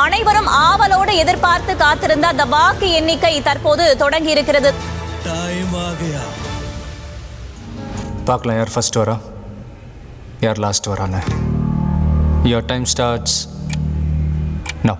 அனைவரும் ஆவலோடு எதிர்பார்த்து காத்திருந்த அந்த வாக்கு எண்ணிக்கை தற்போது தொடங்கி இருக்கிறது. பார்க்கலாம் யார் ஃபர்ஸ்ட் வரா யார் லாஸ்ட் வரான்னு. Your time starts now.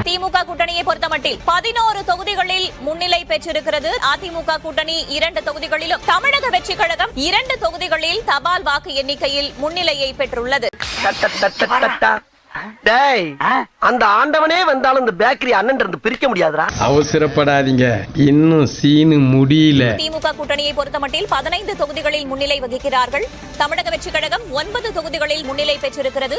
திமுக கூட்டணியை பொறுத்தமட்டில் 11 தொகுதிகளில் முன்னிலை பெற்றிருக்கிறது. அதிமுக கூட்டணி 2 தொகுதிகளிலும், தமிழக வெற்றிக் கழகம் 2 தொகுதிகளில் தபால் வாக்கு எண்ணிக்கையில் முன்னிலையை பெற்றுள்ளது. அந்த ஆண்டவனே வந்தாலும் இந்த பேக்கரி அண்ணன் இருந்து பிரிக்க முடியாதுடா. அவசரப்படாதீங்க, இன்னும் சீனு முடியல. திமுக கூட்டணியை பொறுத்தமட்டில் 15 தொகுதிகளில் முன்னிலை வகிக்கிறார்கள். தமிழக வெற்றிக் கழகம் 9 தொகுதிகளில் முன்னிலை பெற்றிருக்கிறது.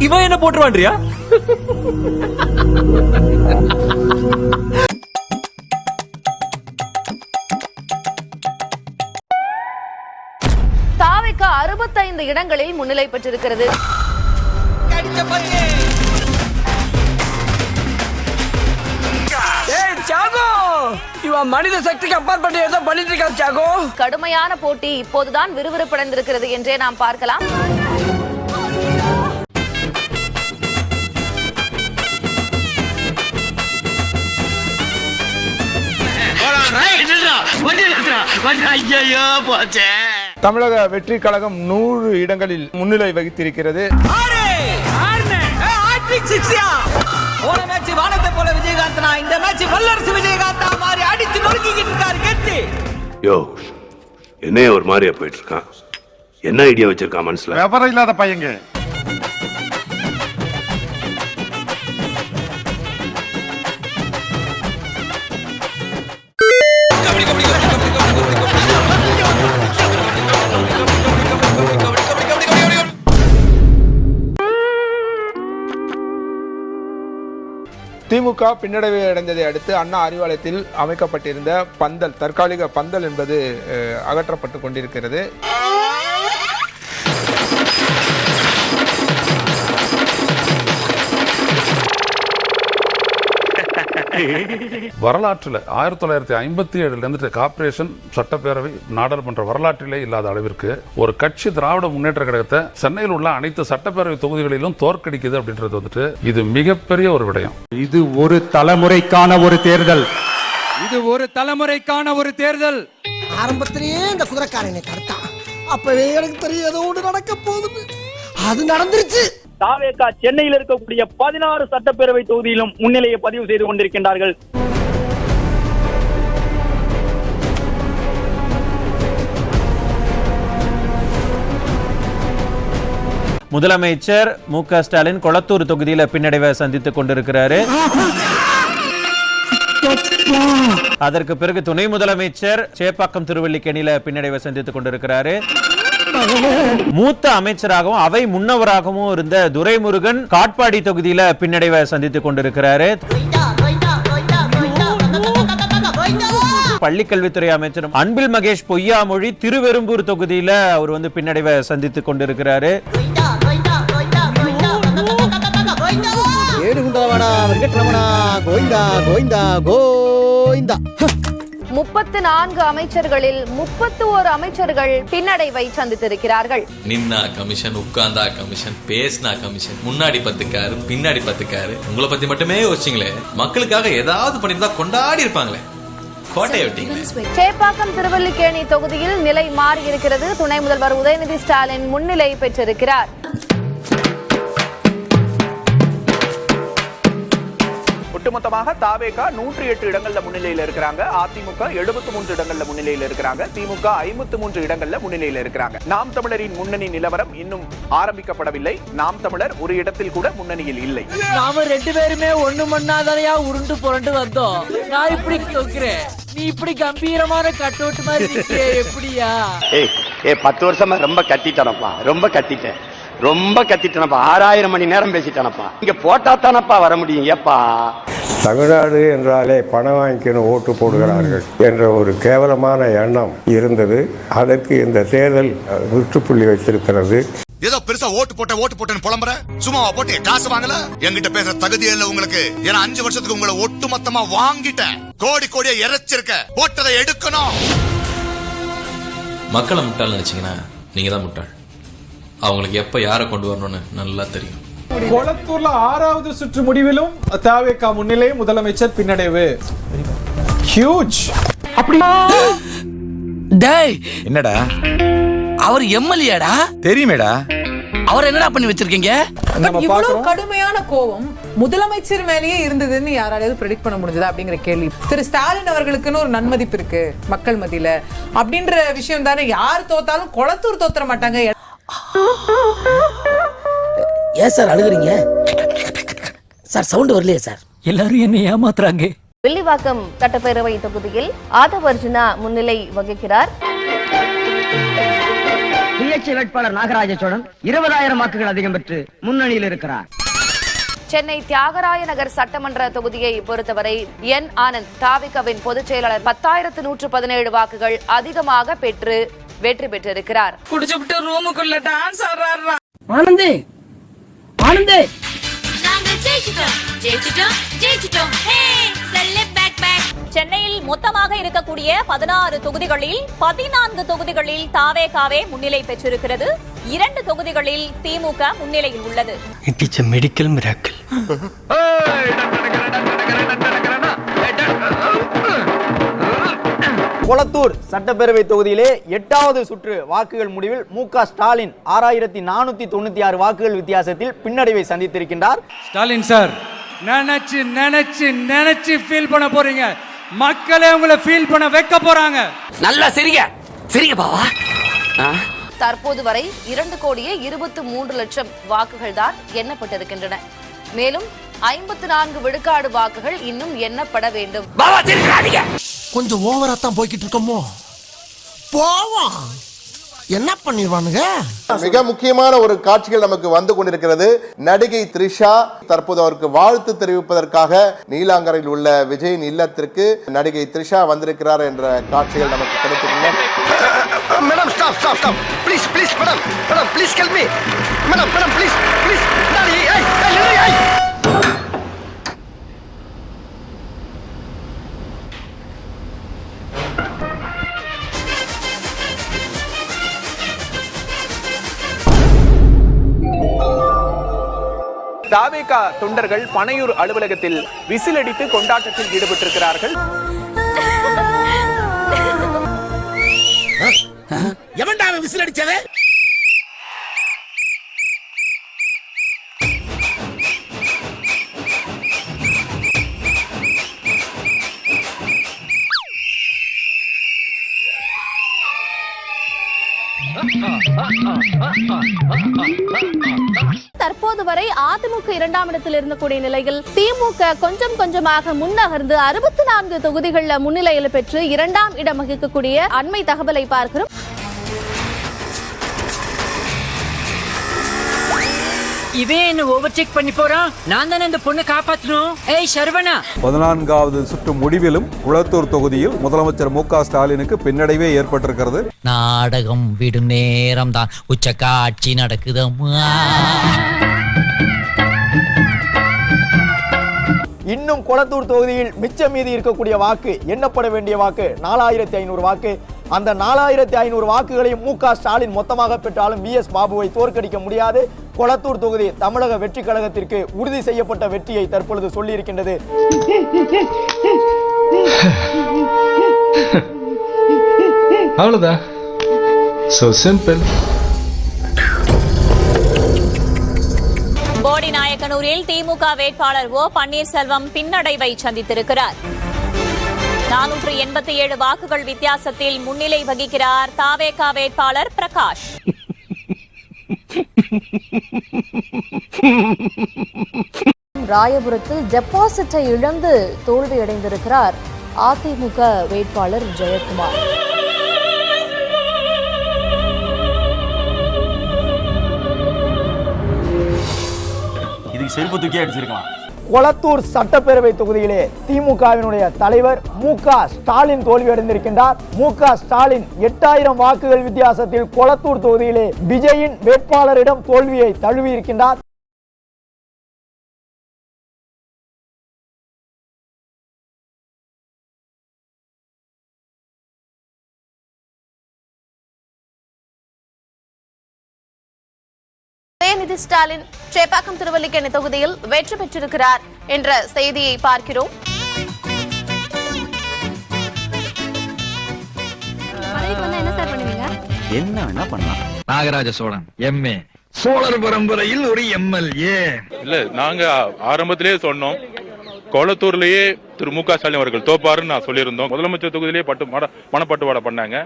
இவன் என்ன போட்டுருவான்றியா? தாவேகா 65 இடங்களில் முன்னிலை பெற்றிருக்கிறது. மனித சக்திக்கு அப்பாற்பட்டு ஏதோ பண்ணிட்டு இருக்காரு சாகோ. கடுமையான போட்டி இப்போதுதான் விறுவிறுப்படைந்திருக்கிறது என்றே நாம் பார்க்கலாம். தமிழக வெற்றி கழகம் 100 இடங்களில் முன்னிலை வகித்திருக்கிறது. என்ன ஒரு மாதிரியா போயிட்டு இருக்கான்? என்ன ஐடியா வச்சிருக்கான் மனசுல? விவரம் இல்லாத பையங்க. திமுக பின்னடைவை அடைந்ததை அடுத்து அண்ணா அறிவாலயத்தில் அமைக்கப்பட்டிருந்த பந்தல், தற்காலிக பந்தல் என்பது அகற்றப்பட்டு கொண்டிருக்கிறது. வரலாற்றில் 1957 கார்ப்பரேஷன் சட்டப்பேரவை நாடாளுமன்ற வரலாற்றிலே இல்லாத அளவிற்கு ஒரு கட்சி திராவிட முன்னேற்ற கழகத்தை சென்னையில் உள்ள அனைத்து சட்டப்பேரவை தொகுதிகளிலும் தோற்கடிக்குது அப்படின்றது இது மிகப்பெரிய ஒரு விடயம். இது ஒரு தலைமுறைக்கான ஒரு தேர்தல். ஆரம்பத்திலேயே இந்த குதிரைக்காரனை தடுத்தான். அப்பவே எனக்கு தெரியும் ஏதோ ஒன்று நடக்க போகுது. அது நடந்துருச்சு. தாவேகா சென்னையில் இருக்கக்கூடிய 16 சட்டப்பேரவை தொகுதியிலும் முன்னிலையை பதிவு செய்து கொண்டிருக்கின்றார்கள். முதலமைச்சர் மு.க. ஸ்டாலின் கொளத்தூர் தொகுதியில பின்னடைவை சந்தித்துக் கொண்டிருக்கிறாரு. அதற்கு பிறகு துணை முதலமைச்சர் சேப்பாக்கம் திருவல்லிக்கேணியில பின்னடைவை சந்தித்துக் கொண்டிருக்கிறாரு. மூத்த அமைச்சராகவும் அவை முன்னவராகவும் இருந்த துரைமுருகன் காட்பாடி தொகுதியில பின்னடைவை சந்தித்துக் கொண்டிருக்கிறாரு. பள்ளிக்கல்வித்துறை அமைச்சர் அன்பில் மகேஷ் பொய்யாமொழி திருவெரும்பூர் தொகுதியில அவர் பின்னடைவை சந்தித்துக் கொண்டிருக்கிறாரு. 34 அமைச்சர்களில் 31 அமைச்சர்கள் பின்னடைவை சந்தித்திருக்கிறார்கள். நின்னா கமிஷன், உட்கார்ந்தா கமிஷன், பேசினா கமிஷன், முன்னாடி 10 காரு பின்னாடி 10 காரு. உங்களை பத்தி மட்டுமே யோசிச்சிங்களே, மக்களுக்காக ஏதாவது பண்ணிருந்தா கொண்டாடி இருப்பாங்களே. சேப்பாக்கம் திருவல்லிக்கேணி தொகுதியில் நிலை மாறி இருக்கிறது. துணை முதல்வர் உதயநிதி ஸ்டாலின் முன்னிலை பெற்றிருக்கிறார். ஒட்டுமொத்தமாக தாவேகா 108 இடங்கள்ல முன்னிலையில இருக்கிறாங்க. அதிமுக 73 இடங்கள்ல முன்னிலையில இருக்கிறாங்க. திமுக 53 இடங்கள்ல முன்னிலையில இருக்கிறாங்க. நாம் தமிழரின் முன்னணி நிலவரம் இன்னும் ஆரம்பிக்கப்படவில்லை. நாம் தமிழர் ஒரு இடத்தில் கூட முன்னணியில் இல்லை. நாம 2 பேருமே ஒண்ணு மண்ணாதானையா உருண்டு புரண்டு வந்தோம். நான் இப்படி கேக்குறேன், நீ இப்படி கம்பீரமான கட்டோட்டு மாதிரி இருக்கே, எப்படியா? 10 வருஷமா ரொம்ப கத்திட்டனப்பா, ரொம்ப கத்திட்டனப்பா. 6000 மணி நேரம் பேசிட்டனப்பா. இங்க போட்டா தானப்பா வர முடியும். ஏப்பா, தமிழ்நாடு என்றாலே பணம் வாங்கிக்கணும் ஓட்டு போடுகிறார்கள் என்ற ஒரு கேவலமான எண்ணம் இருந்தது. அதற்கு இந்த தேர்தல் முற்றுப்புள்ளி வைத்திருக்கிறது. ஏதோ வருஷம் ஓட்டு போட்டேன்னு புலம்புற? சும்மாவா போட்டு காசு வாங்கல? என்கிட்ட பேசுற தகுதியே இல்ல உங்களுக்கு. ஏன்னா 5 வருஷத்துக்கு உங்களை ஒட்டு மொத்தமா வாங்கிட்டேன். கோடியா இறைச்சிருக்க. போட்டதை எடுக்கணும். மக்களை முட்டாள் நினைச்சீங்கன்னா நீங்க தான் முட்டாள். அவங்களுக்கு எப்ப யாரை கொண்டு வரணும்னு நல்லா தெரியும். கொளத்தூர்ல 6வது சுற்று முடிவிலும் தாவேகா முன்னிலை, முதலமைச்சர் பின்னடைவு. ஹியூஜ். டேய் என்னடா அவர் எம்எல்ஏடா? தெரியுமேடா. அவர் என்னடா பண்ணி வச்சிருக்கீங்க? இவ்வளவு கடுமையான கோபம் முதலமைச்சர் மேலேயே இருந்ததுன்னு யாராவது ப்ரெடிக்ட் பண்ண முடிஞ்சதா அப்படிங்கிற கேள்வி. திரு ஸ்டாலின் அவர்களுக்குன்னு ஒரு நன்மதிப்பு இருக்கு மக்கள் மத்தியில அப்படின்ற விஷயம் தானே. யார் தோத்தாலும் கொளத்தூர் தோத்துற மாட்டாங்க. ஏன் சார் அழுகுறீங்க சார்? சவுண்ட் வரலையே சார். எல்லாரும் என்ன ஏமாத்துறாங்க. வில்லிவாக்கம் சட்டப்பேரவை தொகுதியில் ஆதவர்ஜுனா முன்னிலை வகிக்கிறார். சுயேட்சை வேட்பாளர் நாகராஜ சோழன் 20,000 வாக்குகள் அதிகம் பெற்று முன்னணியில் இருக்கிறார். சென்னை தியாகராய நகர் சட்டமன்ற தொகுதியை பொறுத்தவரை என் ஆனந்த் தாவிகவின் பொதுச் செயலாளர் 10,117 வாக்குகள் அதிகமாக பெற்று வெற்றி பெற்றிருக்கிறார். குடிச்சுட்டு ரூமுக்குள்ள டான்ஸ் ஆடுறாரா? ஆனந்தே ஆனந்தே சென்னையில் மொத்தமாக இருக்கக்கூடிய 16 தொகுதிகளில் 14 தொகுதிகளில் தாவேகாவே முன்னிலை பெற்றிருக்கிறது. 2 தொகுதிகளில் திமுக முன்னிலையில் உள்ளது. It is a medical miracle. Kolathur சட்டப்பேரவை தொகுதியிலே 8வது சுற்று வாக்குகள் முடிவில் மு.க. ஸ்டாலின் 6,496 வாக்குகள் வித்தியாசத்தில் பின்னடைவை சந்தித்திருக்கின்றார். ஸ்டாலின் சார், நினைச்சு ஃபீல் பண்ண போறீங்க. மக்களே உங்களை ஃபீல் பண்ண வைக்க போறாங்க. நல்லா சிரிங்க பாவா. தற்போது வரை 2,23,00,000 வாக்குகள் தான் எண்ணப்பட்டிருக்கின்றன. மேலும் 54 விழுக்காடு வாக்குகள் இன்னும் எண்ணப்பட வேண்டும். கொஞ்சம் ஓவரா தான் போய்கிட்டு இருக்கோமோ? போவோம். என்ன பண்ணிடுவானுங்க? மிக முக்கியமான ஒரு காட்சிகள் நமக்கு வந்து கொண்டிருக்கிறது. நடிகை த்ரிஷா தற்போது அவருக்கு வாழ்த்து தெரிவிப்பதற்காக நீலாங்கரையில் உள்ள விஜயின் இல்லத்திற்கு நடிகை த்ரிஷா வந்திருக்கிறார் என்ற காட்சிகள் நமக்கு கிடைத்திருக்கின்றன. Madam stop stop stop please please madam madam please help me madam madam please please daddy ஏய் ஏய் ஏய். தாவேகா தொண்டர்கள் பனையூர் அலுவலகத்தில் விசிலடித்து கொண்டாட்டத்தில் ஈடுபட்டிருக்கிறார்கள். எவன்டா விசில் அடிச்சது? தற்போது வரை அதிமுக 2ஆம் இடத்தில் இருந்தக்கூடிய நிலையில் திமுக கொஞ்சம் கொஞ்சமாக முன்னகர்ந்து 64 தொகுதிகளில் முன்னிலையில் பெற்று 2ஆம் இடம் வகிக்கக்கூடிய அண்மை தகவலை பார்க்கிறோம். இவன் என்ன ஓவர்டேக் பண்ணி போறான். நான் தானே இந்த பொண்ணை காப்பாற்றணும். ஏய் சரவணா. 14வது சுற்று முடிவிலும் குளத்தூர் தொகுதியில் முதலமைச்சர் மு.க. ஸ்டாலினுக்கு பின்னடைவே ஏற்பட்டிருக்கிறது. நாடகம் விடும் நேரம் தான் உச்ச காட்சி நடக்குதம்மா. இன்னும் கொளத்தூர் தொகுதியில் மிச்சம் மீதி இருக்கக்கூடிய வாக்கு, எண்ணப்பட வேண்டிய வாக்கு 4,500 வாக்கு. அந்த 4,500 வாக்குகளையும் மு.க. ஸ்டாலின் மொத்தமாக பெற்றாலும் வி.எஸ். பாபுவை தோற்கடிக்க முடியாது. கொளத்தூர் தொகுதி தமிழக வெற்றி கழகத்திற்கு உறுதி செய்யப்பட்ட வெற்றியை தற்பொழுது சொல்லியிருக்கின்றது. அவ்வளவுதான். So simple. போடிநாயக்கனூரில் திமுக வேட்பாளர் ஓ பன்னீர்செல்வம் பின்னடைவை சந்தித்திருக்கிறார். 487 வாக்குகள் வித்தியாசத்தில் முன்னிலை வகிக்கிறார் தாவேகா வேட்பாளர் பிரகாஷ். ராயபுரத்தில் டெபாசிட்டை இழந்து தோல்வியடைந்திருக்கிறார் அதிமுக வேட்பாளர் ஜெயக்குமார். இதுக்கு செருப்பு தூக்கி அடிச்சிருக்கலாம். கொளத்தூர் சட்டப்பேரவை தொகுதியிலே திமுகவினுடைய தலைவர் மு.க. ஸ்டாலின் தோல்வியடைந்திருக்கின்றார். மு.க. ஸ்டாலின் 8000 வாக்குகள் வித்தியாசத்தில் கொளத்தூர் தொகுதியிலே விஜயின் வேட்பாளரிடம் தோல்வியை தழுவியிருக்கின்றார். உதயநிதி ஸ்டாலின் சேப்பாக்கம் திருவல்லிக்கேணி தொகுதியில் வெற்றி பெற்றிருக்கிறார் என்ற செய்தியை பார்க்கிறோம். என்ன வேணா பண்ணலாம். நாகராஜ சோழன் எம்ஏ சோழர் பரம்பரையில் ஒரு எம்எல்ஏ இல்ல. நாங்க ஆரம்பத்திலேயே சொன்னோம், கொளத்தூர்லயே திரு மு.க. ஸ்டாலின் அவர்கள் தோப்பாருன்னு நான் சொல்லியிருந்தோம். முதலமைச்சர் தொகுதியிலேயே மனப்பட்டுவாடை பண்ணாங்க.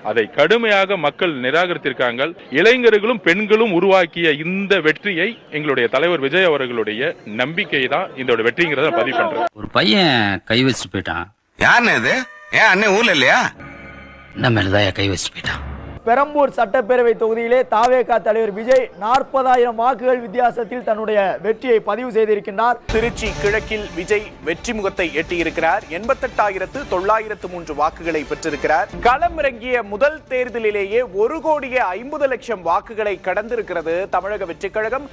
அதை கடுமையாக மக்கள் நிராகரித்திருக்காங்க. இளைஞர்களும் பெண்களும் உருவாக்கிய இந்த வெற்றியை எங்களுடைய தலைவர் விஜய் அவர்களுடைய நம்பிக்கை தான் இந்த வெற்றிங்கிறத பதிவு பண்றேன். ஒரு பையன் கை வச்சுட்டு போயிட்டான். யாருன்னு இது? ஏன் அண்ணன் ஊர்ல இல்லையா? நம்ம மேலதான் கை வச்சுட்டு போயிட்டான். பெரம்பூர் சட்டப்பேரவை தொகுதியிலே தாவேகா தலைவர் விஜய் 40,000 வாக்குகள் வித்தியாசத்தில் தன்னுடைய வெற்றியை பதிவு செய்திருக்கின்றார். திருச்சி கிழக்கில் விஜய் வெற்றி முகத்தை எட்டியிருக்கிறார். 88,903 வாக்குகளை பெற்றிருக்கிறார். களமிறங்கிய முதல் தேர்தலிலேயே 1,50,00,000 வாக்குகளை கடந்திருக்கிறது தமிழக வெற்றிக் கழகம்.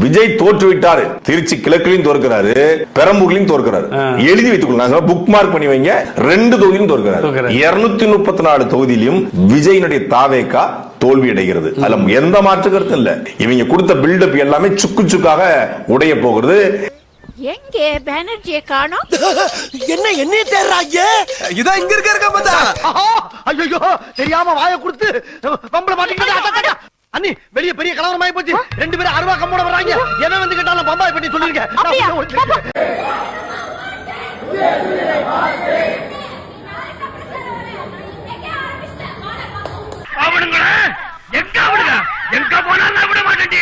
விஜய் தோற்றுவிட்டாரு. திருச்சி கிழக்குலையும் தோற்கிறாரு, பெரம்பூர்லயும் தோற்கிறாரு. எழுதி வைத்துக் கொள்ளாங்க, புக் மார்க் பண்ணி வைங்க. 2 தொகுதியிலும் தோற்கிறாரு. 234 தொகுதியிலும் விஜயினுடைய தாவேகா தோல்வி அடைகிறது. அதுல எந்த மாற்று கருத்தும் இல்ல. இவங்க கொடுத்த பில்டப் எல்லாமே சுக்கு சுக்காக உடைய போகிறது. எங்கே பானர்ஜியை காணோம்? என்ன என்னைய தேடுறாங்க? இதான் இங்க இருக்க பார்த்தா. ஐயோ தெரியாம வாயை கொடுத்து பம்பள மாட்டிக்கிட்டு அண்ணி வெளிய பெரிய கலவரமாயி போச்சு. 2 பேரும் அருவா கம்போட வர்றாங்க. என்ன வந்து கேட்டாலும் பம்பாய் பட்டி சொல்லிருக்கேன். அவனுங்க எங்க போனாலும் விட மாட்டேன்.